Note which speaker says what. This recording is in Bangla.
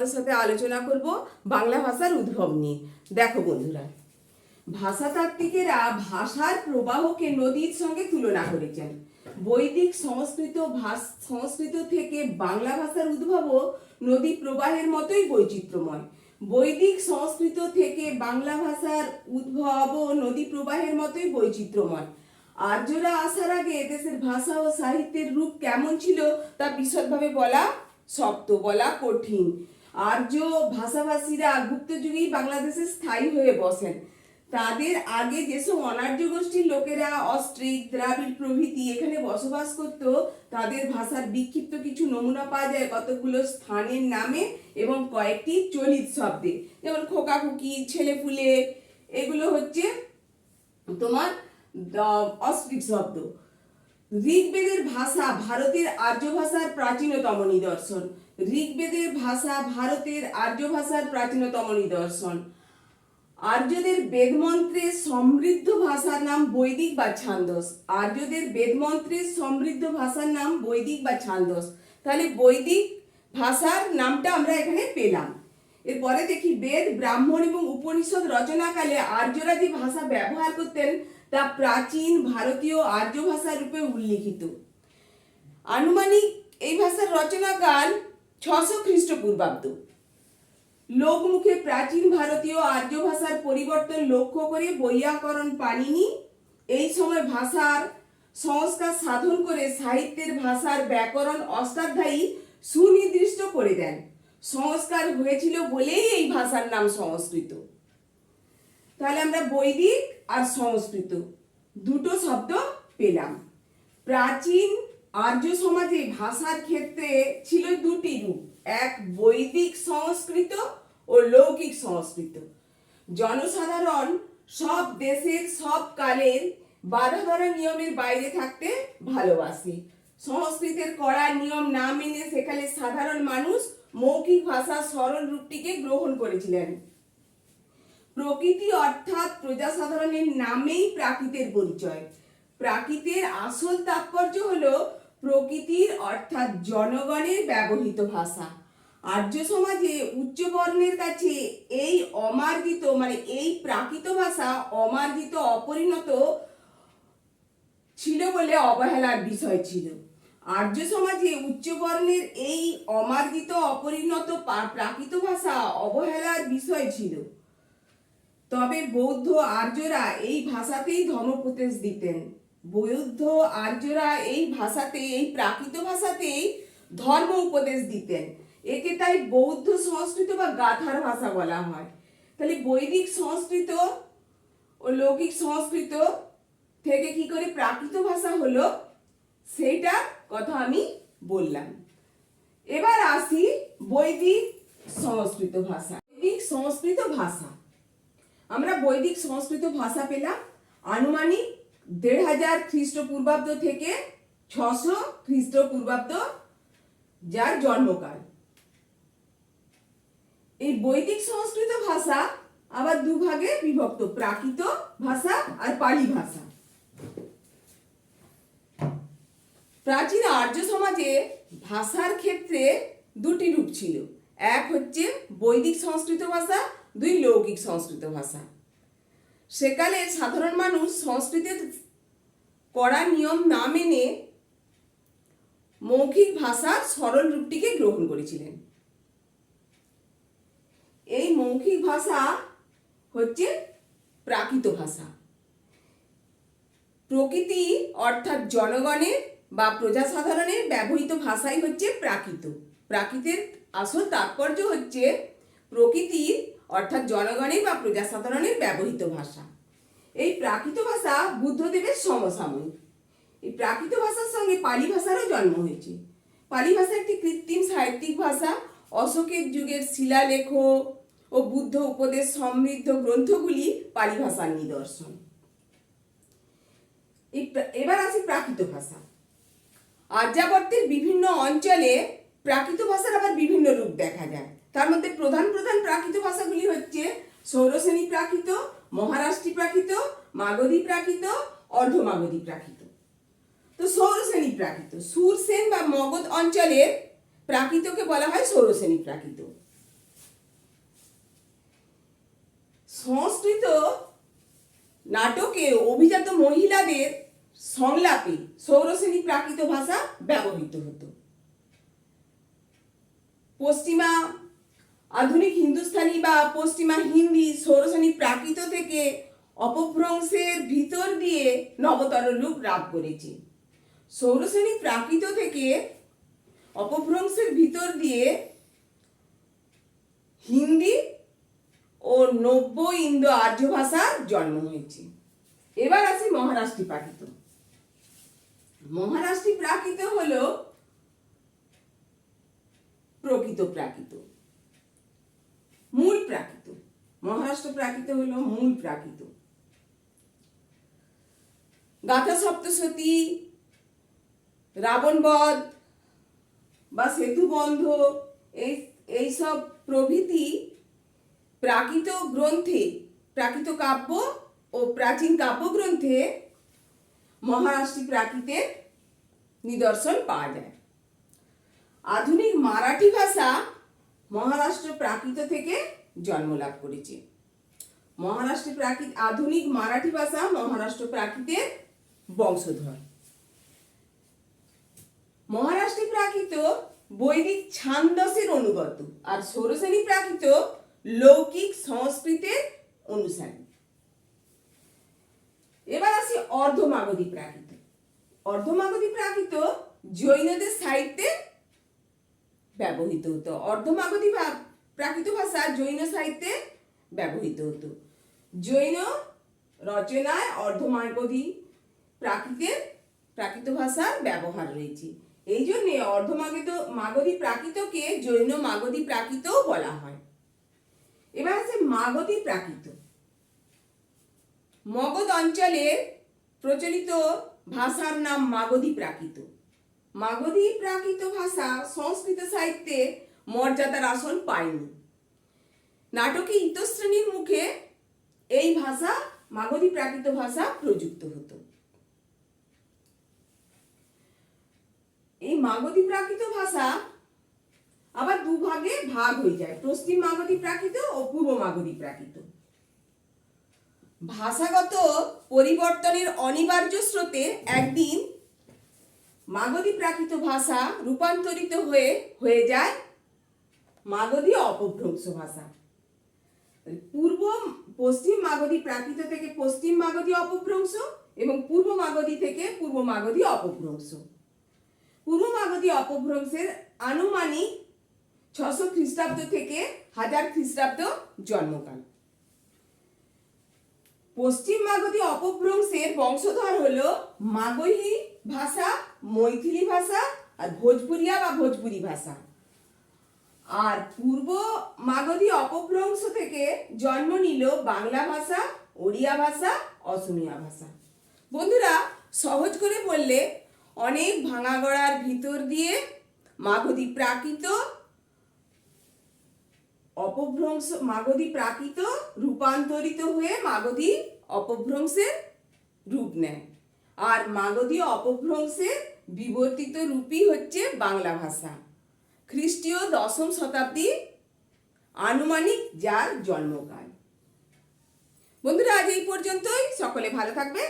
Speaker 1: তোমাদের সাথে আলোচনা করব বাংলা ভাষার উদ্ভব নিয়ে। দেখো বন্ধুরা, ভাষাতাত্ত্বিকেরা ভাষার প্রবাহকে নদীর সঙ্গে তুলনা করেছেন। বৈদিক সংস্কৃত থেকে বাংলা ভাষার উদ্ভবও নদী প্রবাহের মতোই বৈচিত্র্যময়। বৈদিক সংস্কৃত থেকে বাংলা ভাষার উদ্ভবও নদী প্রবাহের মতোই বৈচিত্র্যময়। আর্যরা আসার আগে দেশের ভাষা ও সাহিত্যের রূপ কেমন ছিল তা বিশদভাবে বলা কঠিন। আর্য ভাষাভাষীরা গুপ্ত যুগেই বাংলাদেশে স্থায়ী হয়ে বসেন। তাদের আগে যেসব অনার্য গোষ্ঠীর লোকেরা অস্ট্রিক, দ্রাবিড় প্রভৃতি এখানে বসবাস করত, তাদের ভাষার বিক্ষিপ্ত কিছু নমুনা পাওয়া যায় কতগুলো স্থানের নামে এবং কয়েকটি চলিত শব্দে, যেমন খোকাখুকি, ছেলেপুলে, এগুলো হচ্ছে তোমার অস্ট্রিক শব্দ। ঋগ্বেদের ভাষা ভারতের আর্য ভাষার প্রাচীনতম নিদর্শন। ঋগ্বেদের ভাষা ভারতের আর্য ভাষার প্রাচীনতম নিদর্শন। আর্যদের বেদমন্ত্রের সমৃদ্ধ ভাষার নাম বৈদিক বা ছান্দস। আর্যদের বেদমন্ত্রের সমৃদ্ধ ভাষার নাম বৈদিক বা ছান্দস। তাহলে বৈদিক ভাষার নামটা আমরা এখানে পেলাম। এরপরে দেখি, বেদ, ব্রাহ্মণ এবং উপনিষদ রচনাকালে আর্যরা যে ভাষা ব্যবহার করতেন তা প্রাচীন ভারতীয় আর্য ভাষা রূপে উল্লিখিত। আনুমানিক এই ভাষার রচনাকাল 600 খ্রিস্টপূর্বাব্দ। লোকমুখে প্রাচীন ভারতীয় আর্য ভাষার পরিবর্তন লক্ষ্য করে বৈয়াকরণ পাণিনি এই সময় ভাষার সংস্কার সাধন করে সাহিত্যের ভাষার ব্যাকরণ অষ্টাধ্যায়ী সুনির্দিষ্ট করে দেন। সংস্কার হয়েছিল বলেই এই ভাষার নাম সংস্কৃত। তাহলে আমরা বৈদিক আর সংস্কৃত দুটো শব্দ পেলাম। প্রাচীন আর্য সমাজে ভাষার ক্ষেত্রে ছিল দুটি রূপ, এক বৈদিক সংস্কৃত ও লৌকিক সংস্কৃত। জনসাধারণ সব দেশের সব কালের বাধা ধরা নিয়মের বাইরে থাকতে ভালোবাসে। সংস্কৃতের কড়া নিয়ম না মেনে সেখানে সাধারণ মানুষ মৌখিক ভাষার সরল রূপটিকে গ্রহণ করেছিলেন। প্রকৃতি অর্থাৎ প্রজাসাধারণের নামেই প্রাকৃতের পরিচয়। প্রাকৃতের আসল তাৎপর্য হলো প্রকৃতির অর্থাৎ জনগণের ব্যবহৃত ভাষা। আর্য সমাজে উচ্চ বর্ণের কাছে এই অমার্জিত এই প্রাকৃত ভাষা অমার্জিত, অপরিণত ছিল বলে অবহেলার বিষয় ছিল। আর্য সমাজে উচ্চ বর্ণের এই অমার্জিত, অপরিণত প্রাকৃত ভাষা অবহেলার বিষয় ছিল। তবে বৌদ্ধ আর্যরা এই ভাষাতেই ধর্মোপদেশ দিতেন। বৌদ্ধ আর্যরা এই ভাষাতে, এই প্রাকৃত ভাষাতেই ধর্ম উপদেশ দিতেন। একে তাই বৌদ্ধ সংস্কৃত বা গাথার ভাষা বলা হয়। তাহলে বৈদিক সংস্কৃত ও লৌকিক সংস্কৃত থেকে কি করে প্রাকৃত ভাষা হলো সেইটা কথা আমি বললাম। এবার আসি বৈদিক সংস্কৃত ভাষা। বৈদিক সংস্কৃত ভাষা, আমরা বৈদিক সংস্কৃত ভাষা পেলাম আনুমানিক 1500 খ্রিস্টপূর্বাব্দ থেকে 600 খ্রিস্টপূর্বাব্দ, যার জন্মকাল। এই বৈদিক সংস্কৃত ভাষা আবার দুভাগে বিভক্ত, প্রাকৃত ভাষা আর পালি ভাষা। প্রাচীন আর্য সমাজে ভাষার ক্ষেত্রে দুটি রূপ ছিল, এক হচ্ছে বৈদিক সংস্কৃত ভাষা, দুই লৌকিক সংস্কৃত ভাষা। সেকালে সাধারণ মানুষ সংস্কৃতের কড়া নিয়ম না মেনে মৌখিক ভাষার সরল রূপটিকে গ্রহণ করেছিলেন। এই মৌখিক ভাষা হচ্ছে প্রাকৃত ভাষা। প্রকৃতি অর্থাৎ জনগণের বা প্রজাসাধারণের ব্যবহৃত ভাষাই হচ্ছে প্রাকৃত। প্রাকৃতের আসল তাৎপর্য হচ্ছে প্রকৃতির অর্থাৎ জনগণের বা প্রজাসাধারণের ব্যবহৃত ভাষা। এই প্রাকৃত ভাষা বুদ্ধদেবের সমসাময়িক। এই প্রাকৃত ভাষার সঙ্গে পালি ভাষারও জন্ম হয়েছে। পালি ভাষা একটি কৃত্রিম সাহিত্যিক ভাষা। অশোকের যুগের শিলালেখ ও বুদ্ধ উপদেশ সমৃদ্ধ গ্রন্থগুলি পালি ভাষার নিদর্শন। এবার আসি প্রাকৃত ভাষা। আর্যাবর্তের বিভিন্ন অঞ্চলে প্রাকৃত ভাষার আবার বিভিন্ন রূপ দেখা যায়। তার মধ্যে প্রধান প্রধান প্রাকৃত ভাষাগুলি হচ্ছে সৌরসেনী প্রাকৃত, মহারাষ্ট্রী প্রাকৃত, মাগধী প্রাকৃত, অর্ধমাগধী প্রাকৃত। তো সৌরসেনী প্রাকৃত, সুরসেন বা মগধ অঞ্চলের প্রাকৃতকে বলা হয় সৌরসেনী প্রাকৃত। সংস্কৃত নাটকে অভিজাত মহিলাদের সংলাপে সৌরসেনী প্রাকৃত ভাষা ব্যবহৃত হতো। পশ্চিমা আধুনিক হিন্দুস্তানি বা পশ্চিমা হিন্দি সৌরসেনী প্রাকৃত থেকে অপভ্রংশের ভিতর দিয়ে নবতর রূপ লাভ করেছে। সৌরসেনী প্রাকৃত থেকে অপভ্রংশের ভিতর দিয়ে হিন্দি ও নব্য ইন্দো আর্য ভাষার জন্ম হয়েছে। এবার আসি মহারাষ্ট্রী প্রাকৃত। মহারাষ্ট্রী প্রাকৃত হলো প্রকৃত প্রাকৃত, মূল প্রাকৃত। মহারাষ্ট্র প্রাকৃত হলো মূল প্রাকৃত। গাথা সপ্তশতী, রাবণবধ বা সেতুবন্ধ এইসব প্রভৃতি প্রাকৃত গ্রন্থে, প্রাকৃত কাব্য ও প্রাচীন কাব্যগ্রন্থে মহারাষ্ট্রী প্রাকৃতের নিদর্শন পাওয়া যায়। আধুনিক মারাঠি ভাষা মহারাষ্ট্র প্রাকৃত থেকে জন্ম লাভ করেছে। মহারাষ্ট্র প্রাকৃত, আধুনিক মারাঠি ভাষা মহারাষ্ট্র প্রাকৃতের বংশধর। মহারাষ্ট্রী প্রাকৃত বৈদিক ছান্দসের অনুগত, আর সৌরসেনী প্রাকৃত লৌকিক সংস্কৃতের অনুসারী। এবার আসি অর্ধমাগধী প্রাকৃত। অর্ধমাগধী প্রাকৃত জৈনদের সাহিত্যে ব্যবহৃত হতো। অর্ধমাগধী প্রাকৃত ভাষা জৈন সাহিত্যে ব্যবহৃত হতো। জৈন রচনায় অর্ধমাগধী প্রাকৃত ভাষার ব্যবহার রয়েছে। এই জন্যে মাগধী প্রাকৃতকে জৈন মাগধী প্রাকৃতও বলা হয়। এবার আছে মাগধী প্রাকৃত। মগধ অঞ্চলে প্রচলিত ভাষার নাম মাগধী প্রাকৃত। মাগধী প্রাকৃত ভাষা সংস্কৃত সাহিত্যে মর্যাদার আসন পায়নি। নাটকে ইতশ্রেণীর মুখে এই ভাষা, মাগধী প্রাকৃত ভাষা প্রযুক্ত হতো। এই মাগধী প্রাকৃত ভাষা আবার দুভাগে ভাগ হয়ে যায়, পশ্চিম মাগধী প্রাকৃত ও পূর্ব মাগধী প্রাকৃত। ভাষাগত পরিবর্তনের অনিবার্য স্রোতে একদিন মাগধী প্রাকৃত ভাষা রূপান্তরিত হয়ে যায় মাগধী অপভ্রংশ ভাষা। পশ্চিম মাগধী প্রাকৃত থেকে পশ্চিম মাগধী অপভ্রংশ এবং পূর্ব মাগধী থেকে পূর্ব মাগধী অপভ্রংশ। পূর্ব মাগধী অপভ্রংশের আনুমানিক 600 খ্রিস্টাব্দ থেকে 1000 খ্রিস্টাব্দ জন্মকাল। পশ্চিম মাগধী অপভ্রংশের বংশধর হলো মাগহী ভাষা, মৈথিলি ভাষা আর ভোজপুরিয়া বা ভোজপুরি ভাষা। আর পূর্ব মাগধী অপভ্রংশ থেকে জন্ম নিল বাংলা ভাষা, ওড়িয়া ভাষা, অসমিয়া ভাষা। বন্ধুরা, সহজ করে বললে অনেক ভাঙাগড়ার ভিতর দিয়ে মাগধী প্রাকৃত রূপান্তরিত হয়ে মাগধী অপভ্রংশের রূপ নেয়। আর মাগধী অপভ্রংশের বিবর্তিত রূপই হচ্ছে বাংলা ভাষা। খ্রিস্টীয় 10ম শতাব্দী আনুমানিক যার জন্মকাল। বন্ধুরা, আজ এই পর্যন্তই। সকলে ভালো থাকবে।